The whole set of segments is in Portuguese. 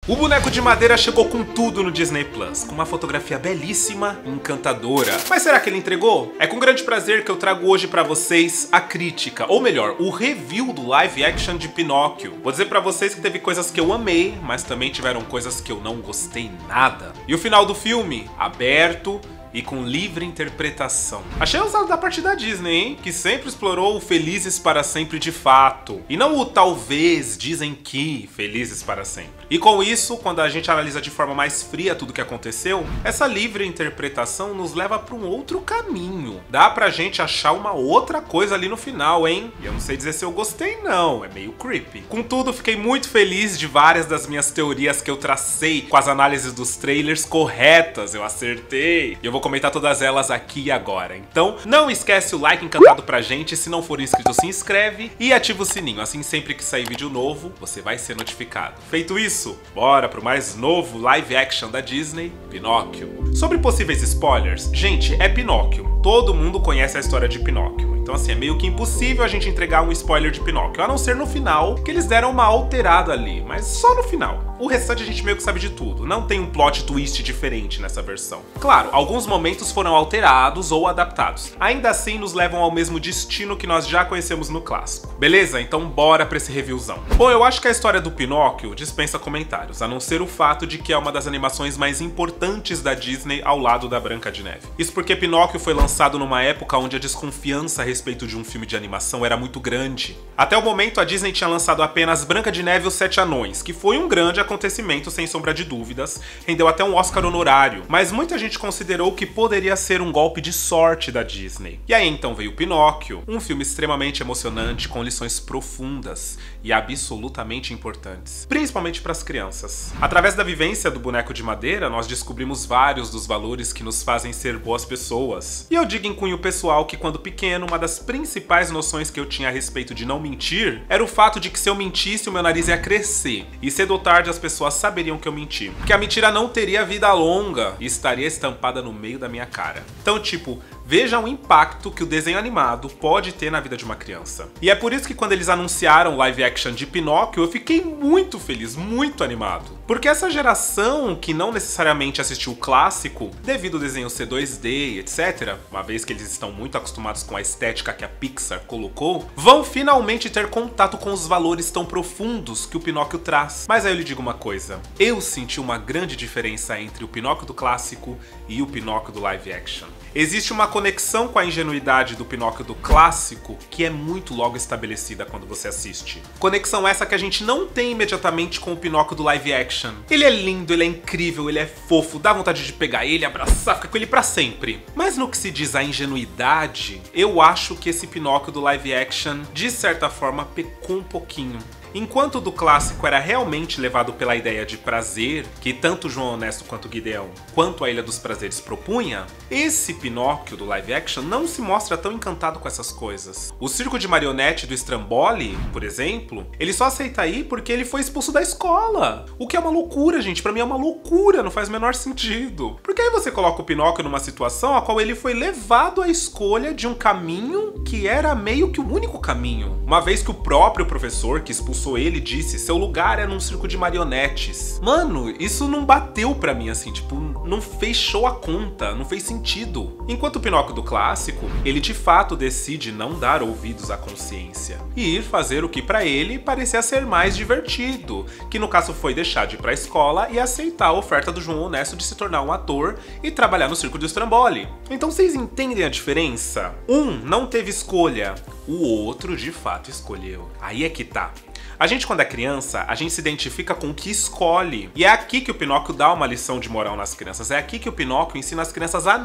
O Boneco de Madeira chegou com tudo no Disney Plus, com uma fotografia belíssima e encantadora. Mas será que ele entregou? É com grande prazer que eu trago hoje pra vocês a crítica, ou melhor, o review do live action de Pinóquio. Vou dizer pra vocês que teve coisas que eu amei, mas também tiveram coisas que eu não gostei nada. E o final do filme? Aberto e com livre interpretação. Achei ousado da parte da Disney, hein? Que sempre explorou o felizes para sempre de fato. E não o talvez, dizem que, felizes para sempre. E com isso, quando a gente analisa de forma mais fria tudo que aconteceu, essa livre interpretação nos leva para um outro caminho. Dá pra gente achar uma outra coisa ali no final, hein? E eu não sei dizer se eu gostei não, é meio creepy. Contudo, fiquei muito feliz de várias das minhas teorias que eu tracei com as análises dos trailers corretas, eu acertei. E eu vou comentar todas elas aqui e agora. Então, não esquece o like encantado pra gente, se não for inscrito, se inscreve e ativa o sininho, assim sempre que sair vídeo novo, você vai ser notificado. Feito isso, bora pro mais novo live action da Disney, Pinóquio. Sobre possíveis spoilers, gente, é Pinóquio. Todo mundo conhece a história de Pinóquio. Então assim, é meio que impossível a gente entregar um spoiler de Pinóquio, a não ser no final, que eles deram uma alterada ali, mas só no final. O restante a gente meio que sabe de tudo, não tem um plot twist diferente nessa versão. Claro, alguns momentos foram alterados ou adaptados, ainda assim nos levam ao mesmo destino que nós já conhecemos no clássico. Beleza? Então bora pra esse reviewzão. Bom, eu acho que a história do Pinóquio dispensa comentários, a não ser o fato de que é uma das animações mais importantes da Disney ao lado da Branca de Neve. Isso porque Pinóquio foi lançado numa época onde a desconfiança a respeito de um filme de animação era muito grande. Até o momento a Disney tinha lançado apenas Branca de Neve e os Sete Anões, que foi um grande acontecimento sem sombra de dúvidas, rendeu até um Oscar honorário, mas muita gente considerou que poderia ser um golpe de sorte da Disney. E aí então veio Pinóquio, um filme extremamente emocionante com lições profundas e absolutamente importantes, principalmente para as crianças. Através da vivência do Boneco de Madeira, nós descobrimos vários dos valores que nos fazem ser boas pessoas. E eu digo em cunho pessoal que quando pequeno, uma das principais noções que eu tinha a respeito de não mentir era o fato de que se eu mentisse, o meu nariz ia crescer. E cedo ou tarde as pessoas saberiam que eu menti. Que a mentira não teria vida longa e estaria estampada no meio da minha cara. Então, tipo, veja o impacto que o desenho animado pode ter na vida de uma criança. E é por isso que quando eles anunciaram o live action de Pinóquio, eu fiquei muito feliz, muito animado. Porque essa geração que não necessariamente assistiu o clássico, devido ao desenho ser 2D, etc., uma vez que eles estão muito acostumados com a estética que a Pixar colocou, vão finalmente ter contato com os valores tão profundos que o Pinóquio traz. Mas aí eu lhe digo uma coisa, eu senti uma grande diferença entre o Pinóquio do clássico e o Pinóquio do live action. Existe uma conexão com a ingenuidade do Pinóquio do clássico que é muito logo estabelecida quando você assiste. Conexão essa que a gente não tem imediatamente com o Pinóquio do live action. Ele é lindo, ele é incrível, ele é fofo, dá vontade de pegar ele, abraçar, ficar com ele pra sempre. Mas no que se diz a ingenuidade, eu acho que esse Pinóquio do live action, de certa forma, pecou um pouquinho. Enquanto o do clássico era realmente levado pela ideia de prazer, que tanto João Honesto quanto Gideão, quanto a Ilha dos Prazeres propunha, esse Pinóquio do live action não se mostra tão encantado com essas coisas. O circo de marionete do Stramboli, por exemplo, ele só aceita ir porque ele foi expulso da escola. O que é uma loucura, gente, pra mim é uma loucura, não faz o menor sentido. Porque aí você coloca o Pinóquio numa situação a qual ele foi levado à escolha de um caminho que era meio que o único caminho. Uma vez que o próprio professor que expulsou ele disse, seu lugar é num circo de marionetes. Mano, isso não bateu pra mim assim, tipo, não fechou a conta, não fez sentido. Enquanto o Pinóquio do clássico, ele de fato decide não dar ouvidos à consciência e ir fazer o que pra ele parecia ser mais divertido, que no caso foi deixar de ir pra escola e aceitar a oferta do João Honesto de se tornar um ator e trabalhar no circo do Stramboli. Então vocês entendem a diferença? Um não teve escolha, o outro de fato escolheu. Aí é que tá. A gente, quando é criança, a gente se identifica com o que escolhe. E é aqui que o Pinóquio dá uma lição de moral nas crianças. É aqui que o Pinóquio ensina as crianças a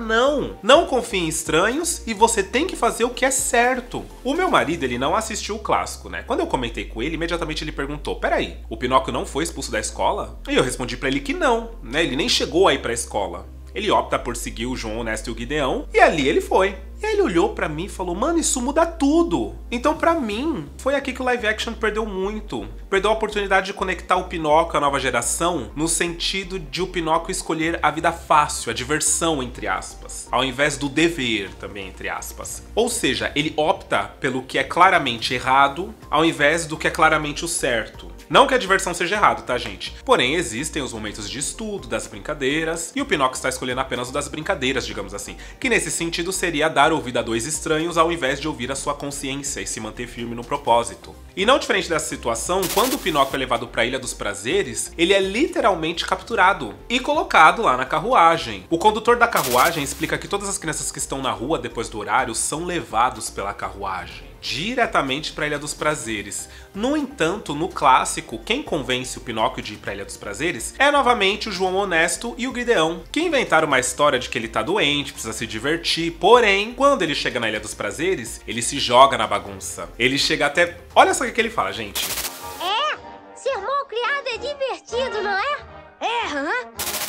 não confie em estranhos e você tem que fazer o que é certo. O meu marido, ele não assistiu o clássico, né? Quando eu comentei com ele, imediatamente ele perguntou, peraí, o Pinóquio não foi expulso da escola? E eu respondi pra ele que não, né? Ele nem chegou a ir pra escola. Ele opta por seguir o João Honesto e o Gideão, e ali ele foi. E E aí ele olhou pra mim e falou, mano, isso muda tudo. Então pra mim, foi aqui que o live action perdeu muito. Perdeu a oportunidade de conectar o Pinóquio à nova geração no sentido de o Pinóquio escolher a vida fácil, a diversão, entre aspas, ao invés do dever, também, entre aspas. Ou seja, ele opta pelo que é claramente errado, ao invés do que é claramente o certo. Não que a diversão seja errado, tá, gente? Porém, existem os momentos de estudo, das brincadeiras, e o Pinóquio está escolhendo apenas o das brincadeiras, digamos assim. Que nesse sentido seria dar ouvido a dois estranhos ao invés de ouvir a sua consciência e se manter firme no propósito. E não diferente dessa situação, quando o Pinóquio é levado para a Ilha dos Prazeres, ele é literalmente capturado e colocado lá na carruagem. O condutor da carruagem explica que todas as crianças que estão na rua depois do horário são levados pela carruagem diretamente para a Ilha dos Prazeres. No entanto, no clássico, quem convence o Pinóquio de ir para a Ilha dos Prazeres é novamente o João Honesto e o Gideão, que inventaram uma história de que ele tá doente, precisa se divertir, porém, quando ele chega na Ilha dos Prazeres, ele se joga na bagunça. Ele chega até... Olha só o que ele fala, gente. Ser mal criado é divertido, não é?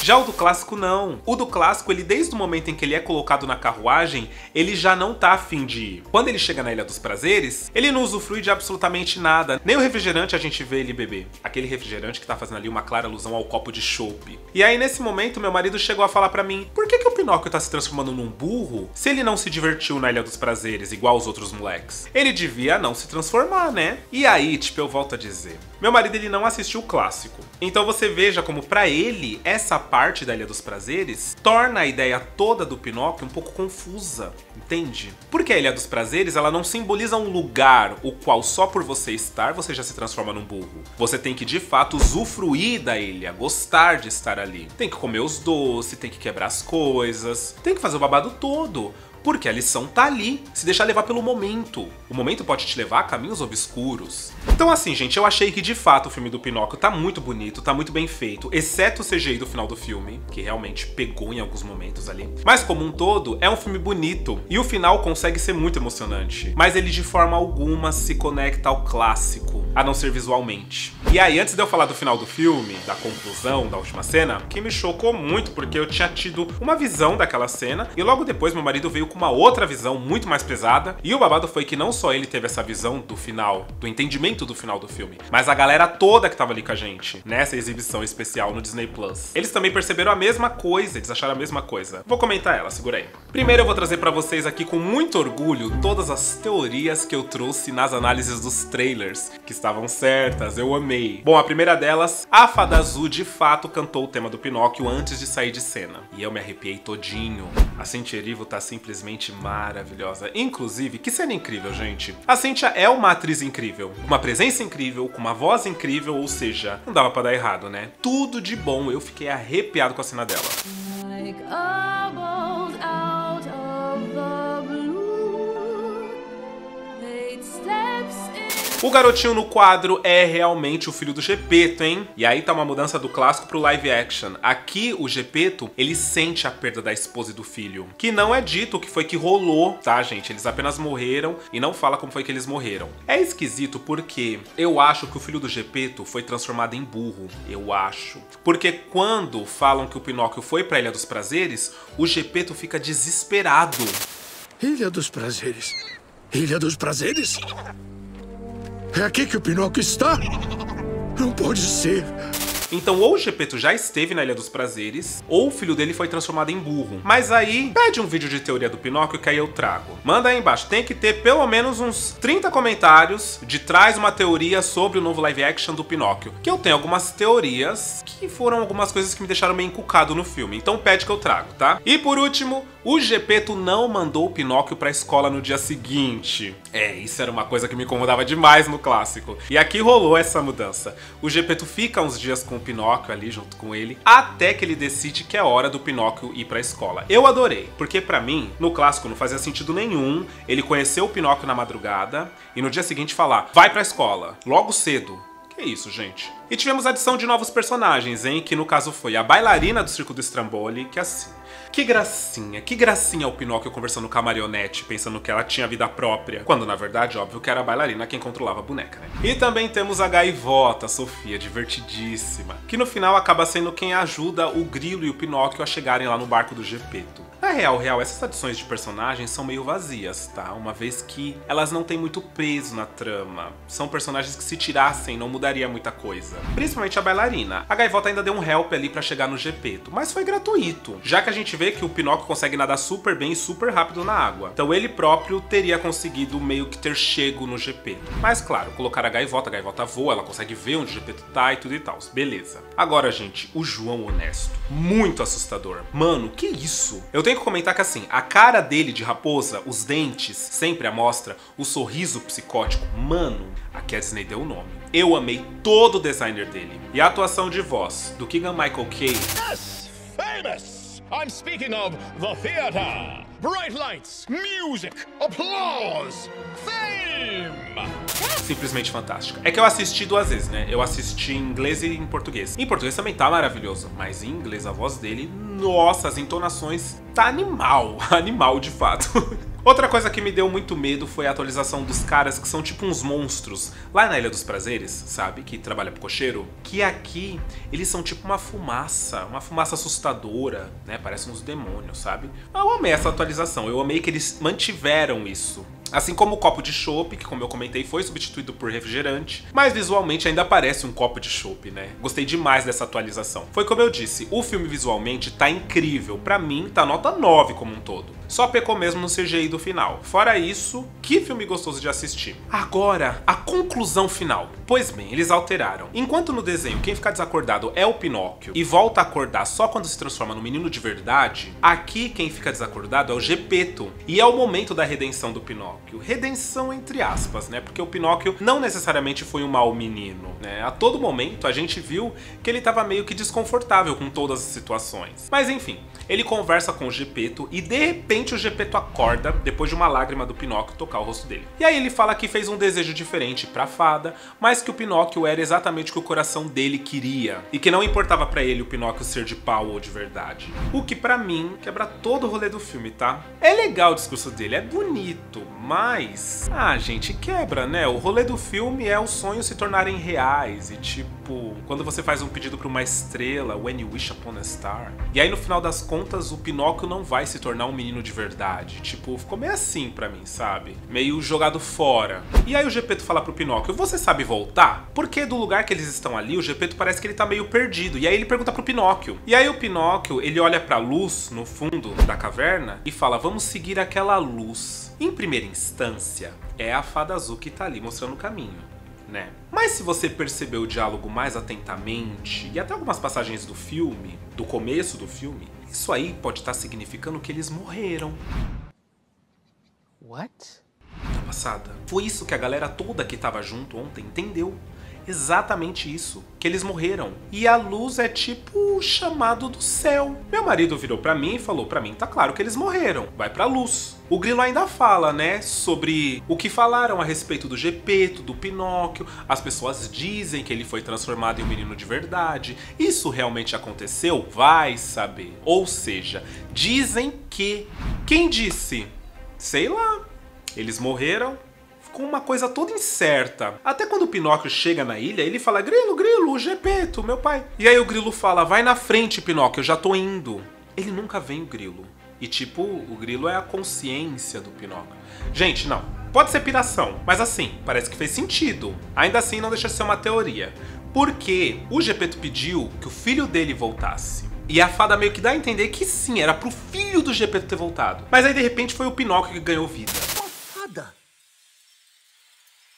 Já o do clássico não. O do clássico, ele desde o momento em que ele é colocado na carruagem, ele já não tá afim de ir. Quando ele chega na Ilha dos Prazeres, ele não usufrui de absolutamente nada. Nem o refrigerante a gente vê ele beber. Aquele refrigerante que tá fazendo ali uma clara alusão ao copo de chopp. E aí nesse momento, meu marido chegou a falar pra mim, por que o Pinóquio tá se transformando num burro se ele não se divertiu na Ilha dos Prazeres igual os outros moleques? Ele devia não se transformar, né? E aí, tipo, eu volto a dizer, meu marido ele não assistiu o clássico. Então você veja como pra ele, essa parte da Ilha dos Prazeres torna a ideia toda do Pinóquio um pouco confusa, entende? Porque a Ilha dos Prazeres, ela não simboliza um lugar o qual só por você estar, você já se transforma num burro. Você tem que, de fato, usufruir da ilha, gostar de estar ali. Tem que comer os doces, tem que quebrar as coisas, tem que fazer o babado todo. Porque a lição tá ali, se deixar levar pelo momento. O momento pode te levar a caminhos obscuros. Então assim, gente, eu achei que de fato o filme do Pinóquio tá muito bonito, tá muito bem feito, exceto o CGI do final do filme, que realmente pegou em alguns momentos ali. Mas como um todo, é um filme bonito, e o final consegue ser muito emocionante. Mas ele de forma alguma se conecta ao clássico, a não ser visualmente. E aí, antes de eu falar do final do filme, da conclusão, da última cena, que me chocou muito, porque eu tinha tido uma visão daquela cena, e logo depois meu marido veio com uma outra visão muito mais pesada, e o babado foi que não só ele teve essa visão do final, do entendimento do final do filme, mas a galera toda que tava ali com a gente, nessa exibição especial no Disney Plus. Eles também perceberam a mesma coisa, eles acharam a mesma coisa. Vou comentar ela, segura aí. Primeiro eu vou trazer pra vocês aqui com muito orgulho todas as teorias que eu trouxe nas análises dos trailers, que estavam certas, eu amei. Bom, a primeira delas, a Fada Azul de fato cantou o tema do Pinóquio antes de sair de cena. E eu me arrepiei todinho. A Cynthia Erivo tá simplesmente maravilhosa. Inclusive, que cena incrível, gente. A Cynthia é uma atriz incrível, uma presença incrível, com uma voz incrível, ou seja, não dava pra dar errado, né? Tudo de bom, eu fiquei arrepiado com a cena dela. Like a bolt out of the blue, fate steps in. O garotinho no quadro é realmente o filho do Gepeto, hein? E aí tá uma mudança do clássico pro live action. Aqui, o Gepeto, ele sente a perda da esposa e do filho. Que não é dito o que foi que rolou, tá, gente? Eles apenas morreram e não fala como foi que eles morreram. É esquisito porque eu acho que o filho do Gepeto foi transformado em burro. Eu acho. Porque quando falam que o Pinóquio foi pra Ilha dos Prazeres, o Gepeto fica desesperado. Ilha dos Prazeres? Ilha dos Prazeres? É aqui que o Pinóquio está? Não pode ser. Então ou o Gepeto já esteve na Ilha dos Prazeres, ou o filho dele foi transformado em burro. Mas aí, pede um vídeo de teoria do Pinóquio que aí eu trago. Manda aí embaixo, tem que ter pelo menos uns 30 comentários de traz uma teoria sobre o novo live action do Pinóquio. Que eu tenho algumas teorias que foram algumas coisas que me deixaram meio encucado no filme. Então pede que eu trago, tá? E por último, o Gepeto não mandou o Pinóquio pra escola no dia seguinte. Isso era uma coisa que me incomodava demais no clássico. E aqui rolou essa mudança. O Gepeto fica uns dias com o Pinóquio ali junto com ele, até que ele decide que é hora do Pinóquio ir pra escola. Eu adorei, porque pra mim, no clássico não fazia sentido nenhum ele conhecer o Pinóquio na madrugada e no dia seguinte falar, vai pra escola, logo cedo. Que isso, gente? E tivemos a adição de novos personagens, hein? Que no caso foi a bailarina do Circo do Stramboli, que assim... Que gracinha o Pinóquio conversando com a marionete, pensando que ela tinha vida própria. Quando, na verdade, óbvio que era a bailarina quem controlava a boneca, né? E também temos a gaivota, a Sofia, divertidíssima. Que no final acaba sendo quem ajuda o Grilo e o Pinóquio a chegarem lá no barco do Gepeto. real, essas adições de personagens são meio vazias, tá? Uma vez que elas não têm muito peso na trama. São personagens que se tirassem não mudaria muita coisa. Principalmente a bailarina. A Gaivota ainda deu um help ali pra chegar no Gepeto, mas foi gratuito. Já que a gente vê que o Pinóquio consegue nadar super bem e super rápido na água. Então ele próprio teria conseguido meio que ter chego no Gepeto. Mas claro, colocar a Gaivota voa, ela consegue ver onde o Gepeto tá e tudo e tal. Beleza. Agora, gente, o João Honesto. Muito assustador. Mano, que isso? Eu tenho que comentar que assim, a cara dele de raposa, os dentes, sempre à mostra, o sorriso psicótico, mano, aqui a Disney deu o nome. Eu amei todo o designer dele. E a atuação de voz do Keegan-Michael Kay. Yes, famous! I'm speaking of the theater. Bright lights, music, applause, fame! Simplesmente fantástica. É que eu assisti 2 vezes, né? Eu assisti em inglês e em português. Em português também tá maravilhoso, mas em inglês a voz dele, nossa, as entonações, tá animal. Animal de fato. Outra coisa que me deu muito medo foi a atualização dos caras que são tipo uns monstros lá na Ilha dos Prazeres, sabe? Que trabalha pro cocheiro. Que aqui eles são tipo uma fumaça assustadora, né? Parecem uns demônios, sabe? Eu amei essa atualização, eu amei que eles mantiveram isso. Assim como o copo de chopp, que como eu comentei foi substituído por refrigerante, mas visualmente ainda parece um copo de chopp, né? Gostei demais dessa atualização. Foi como eu disse, o filme visualmente tá incrível, pra mim tá nota 9 como um todo. Só pecou mesmo no CGI do final. Fora isso, que filme gostoso de assistir. Agora, a conclusão final. Pois bem, eles alteraram. Enquanto no desenho quem fica desacordado é o Pinóquio e volta a acordar só quando se transforma no menino de verdade, aqui quem fica desacordado é o Gepeto. E é o momento da redenção do Pinóquio. Redenção entre aspas, né? Porque o Pinóquio não necessariamente foi um mau menino, né? A todo momento a gente viu que ele tava meio que desconfortável com todas as situações. Mas enfim, ele conversa com o Gepeto e de repente o Gepeto acorda depois de uma lágrima do Pinóquio tocar o rosto dele. E aí ele fala que fez um desejo diferente pra fada, mas que o Pinóquio era exatamente o que o coração dele queria. E que não importava pra ele o Pinóquio ser de pau ou de verdade. O que pra mim quebra todo o rolê do filme, tá? É legal o discurso dele, é bonito, mas... ah, gente, quebra, né? O rolê do filme é os sonhos se tornarem reais e tipo... quando você faz um pedido pra uma estrela, when you wish upon a star. E aí no final das contas o Pinóquio não vai se tornar um menino de verdade. Tipo, ficou meio assim pra mim, sabe? Meio jogado fora. E aí o Gepeto fala pro Pinóquio, você sabe voltar? Porque do lugar que eles estão ali, o Gepeto parece que ele tá meio perdido. E aí ele pergunta pro Pinóquio. E aí o Pinóquio, ele olha pra luz no fundo da caverna e fala, vamos seguir aquela luz. Em primeira instância, é a fada azul que tá ali mostrando o caminho, né? Mas se você perceber o diálogo mais atentamente, e até algumas passagens do filme, do começo do filme, isso aí pode estar significando que eles morreram. What? Tá passada? Foi isso que a galera toda que tava junto ontem entendeu. Exatamente isso, que eles morreram. E a luz é tipo o chamado do céu. Meu marido virou pra mim e falou, pra mim tá claro que eles morreram, vai pra luz. O Grilo ainda fala, né, sobre o que falaram a respeito do Gepeto, do Pinóquio. As pessoas dizem que ele foi transformado em um menino de verdade. Isso realmente aconteceu? Vai saber. Ou seja, dizem que... quem disse? Sei lá. Eles morreram. Com uma coisa toda incerta. Até quando o Pinóquio chega na ilha, ele fala, Grilo, Grilo, o Gepeto, meu pai. E aí o Grilo fala, vai na frente, Pinóquio, eu já tô indo. Ele nunca vem o Grilo. E tipo, o Grilo é a consciência do Pinóquio. Gente, não. Pode ser piração, mas assim, parece que fez sentido. Ainda assim, não deixa de ser uma teoria. Porque o Gepeto pediu que o filho dele voltasse. E a fada meio que dá a entender que sim, era pro filho do Gepeto ter voltado. Mas aí, de repente, foi o Pinóquio que ganhou vida. Uma fada?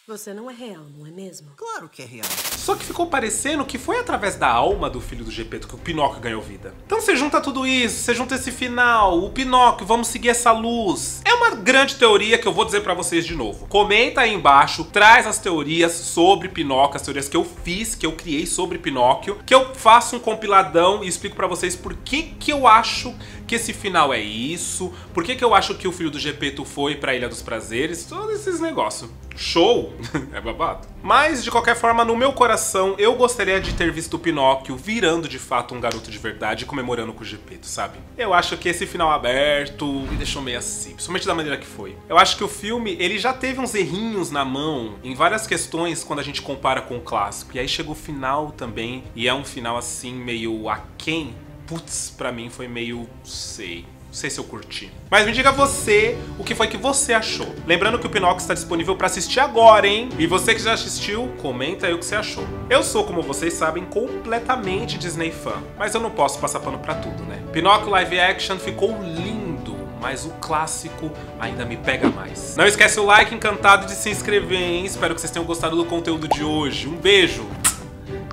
Você não é real, não é mesmo? Claro que é real. Só que ficou parecendo que foi através da alma do filho do Gepeto que o Pinóquio ganhou vida. Então você junta tudo isso, você junta esse final, o Pinóquio, vamos seguir essa luz. É uma grande teoria que eu vou dizer pra vocês de novo. Comenta aí embaixo, traz as teorias sobre Pinóquio, as teorias que eu fiz, que eu criei sobre Pinóquio, que eu faço um compiladão e explico pra vocês por que eu acho que esse final é isso, por que eu acho que o filho do Gepeto foi pra Ilha dos Prazeres, todos esses negócios. Show! É babado. Mas, de qualquer forma, no meu coração, eu gostaria de ter visto o Pinóquio virando de fato um garoto de verdade e comemorando com o Gepeto, sabe? Eu acho que esse final aberto me deixou meio assim, principalmente da maneira que foi. Eu acho que o filme, ele já teve uns errinhos na mão em várias questões quando a gente compara com o clássico. E aí chega o final também, e é um final assim, meio aquém. Putz, pra mim foi meio... sei... Não sei se eu curti. Mas me diga você o que foi que você achou. Lembrando que o Pinóquio está disponível para assistir agora, hein? E você que já assistiu, comenta aí o que você achou. Eu sou, como vocês sabem, completamente Disney fã. Mas eu não posso passar pano pra tudo, né? Pinóquio live action ficou lindo, mas o clássico ainda me pega mais. Não esquece o like, encantado de se inscrever, hein? Espero que vocês tenham gostado do conteúdo de hoje. Um beijo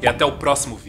e até o próximo vídeo.